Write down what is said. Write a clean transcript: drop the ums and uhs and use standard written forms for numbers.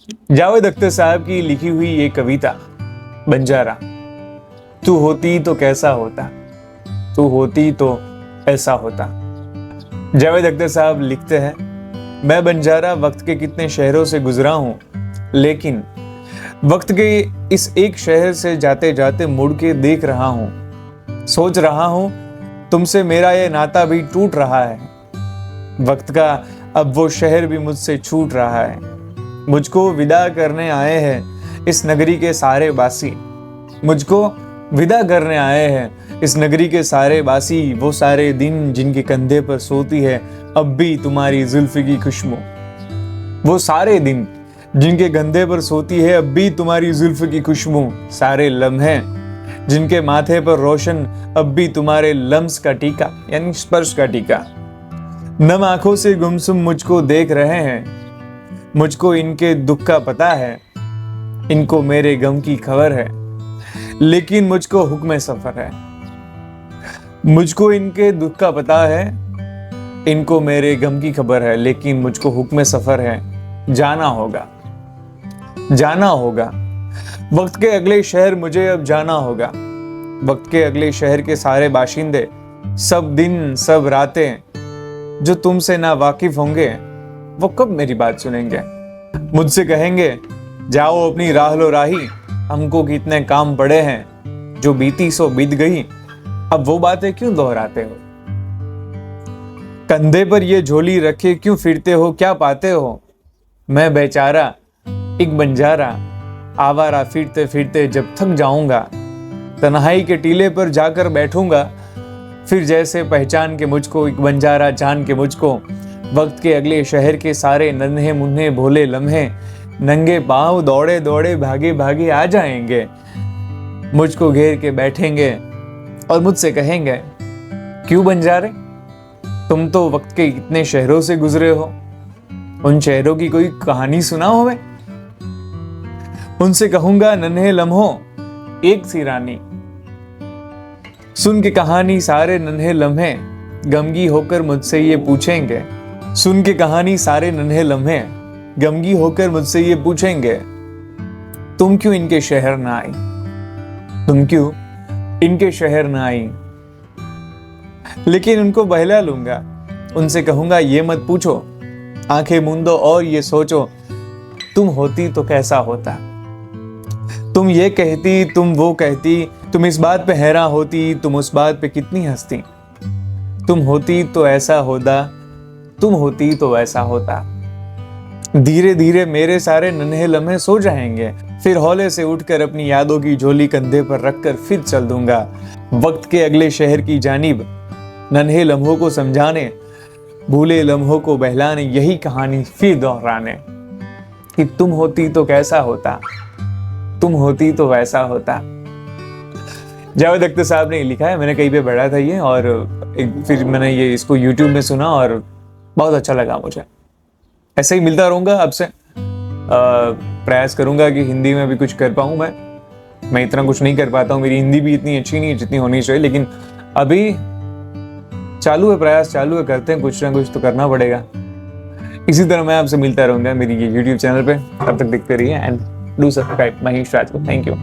जावेद अख्तर साहब की लिखी हुई ये कविता बंजारा। तू होती तो कैसा होता, तू होती तो ऐसा होता। जावेद अख्तर साहब लिखते हैं, मैं बंजारा वक्त के कितने शहरों से गुजरा हूं, लेकिन वक्त के इस एक शहर से जाते जाते मुड़ के देख रहा हूं। सोच रहा हूं तुमसे मेरा ये नाता भी टूट रहा है। वक्त का अब वो शहर भी मुझसे छूट रहा है। मुझको विदा करने आए हैं इस नगरी के सारे बासी। मुझको विदा करने आए हैं इस नगरी के सारे बासी। वो सारे दिन जिनके कंधे पर सोती है अब भी तुम्हारी जुल्फ की खुशबू। वो सारे दिन जिनके कंधे पर सोती है अब भी तुम्हारी जुल्फ की खुशबू। सारे लम्हे जिनके माथे पर रोशन अब भी तुम्हारे लम्स का टीका यानी स्पर्श का टीका। नम आंखों से गुमसुम मुझको देख रहे हैं। मुझको इनके दुख का पता है, इनको मेरे गम की खबर है, लेकिन मुझको हुक्म सफर है। मुझको इनके दुख का पता है, इनको मेरे गम की खबर है, लेकिन मुझको हुक्म सफर है। जाना होगा, जाना होगा। वक्त के अगले शहर मुझे अब जाना होगा। वक्त के अगले शहर के सारे बाशिंदे, सब दिन सब रातें जो तुमसे ना वाकिफ होंगे, वो कब मेरी बात सुनेंगे। मुझसे कहेंगे जाओ अपनी राह लो राही, हमको कितने काम पड़े हैं, जो बीती सो बीत गई, अब वो बातें क्यों दोहराते हो। कंधे पर ये झोली रखे क्यों फिरते हो, क्या पाते हो। मैं बेचारा एक बंजारा, आवारा फिरते फिरते जब थक जाऊंगा, तन्हाई के टीले पर जाकर बैठूंगा, फिर जैसे पहचान के मुझको एक बंजारा जान के मुझको वक्त के अगले शहर के सारे नन्हे मुन्ने भोले लम्हे नंगे पांव दौड़े दौड़े भागे भागे आ जाएंगे। मुझको घेर के बैठेंगे और मुझसे कहेंगे क्यों बंजारे, तुम तो वक्त के कितने शहरों से गुजरे हो, उन शहरों की कोई कहानी सुनाओ हमें। उनसे कहूंगा नन्हे लम्हों एक सी रानी, सुन के कहानी सारे नन्हे लम्हे गमगी होकर मुझसे ये पूछेंगे। सुन के कहानी सारे नन्हे लम्हे गमगी होकर मुझसे ये पूछेंगे, तुम क्यों इनके शहर ना आई, तुम क्यों इनके शहर ना आई। लेकिन उनको बहला लूंगा, उनसे कहूंगा ये मत पूछो, आंखें मूंदो और ये सोचो, तुम होती तो कैसा होता। तुम ये कहती, तुम वो कहती, तुम इस बात पे हैरान होती, तुम उस बात पे कितनी हंसती। तुम होती तो ऐसा होता, तुम होती तो वैसा होता। धीरे धीरे मेरे सारे नन्हे लम्हे सो जाएंगे, फिर हौले से उठकर अपनी यादों की झोली कंधे पर रखकर फिर चल दूंगा वक्त के अगले शहर की जानिब, नन्हे लम्हों को समझाने, भूले लम्हों को बहलाने, यही कहानी फिर दोहराने कि तुम होती तो कैसा होता, तुम होती तो वैसा होता। जावेद अख्तर साहब ने लिखा है, मैंने कहीं पे पढ़ा था ये, और फिर मैंने ये इसको YouTube में सुना और बहुत अच्छा लगा मुझे। ऐसे ही मिलता रहूंगा आपसे, प्रयास करूंगा कि हिंदी में भी कुछ कर पाऊं। मैं इतना कुछ नहीं कर पाता हूं, मेरी हिंदी भी इतनी अच्छी नहीं है जितनी होनी चाहिए, लेकिन अभी चालू है, प्रयास चालू है, करते हैं, कुछ ना कुछ तो करना पड़ेगा। इसी तरह मैं आपसे मिलता रहूंगा मेरी ये YouTube चैनल पे। तब तक देखते रहिए and do subscribe. Mahesh Rajput, thank you.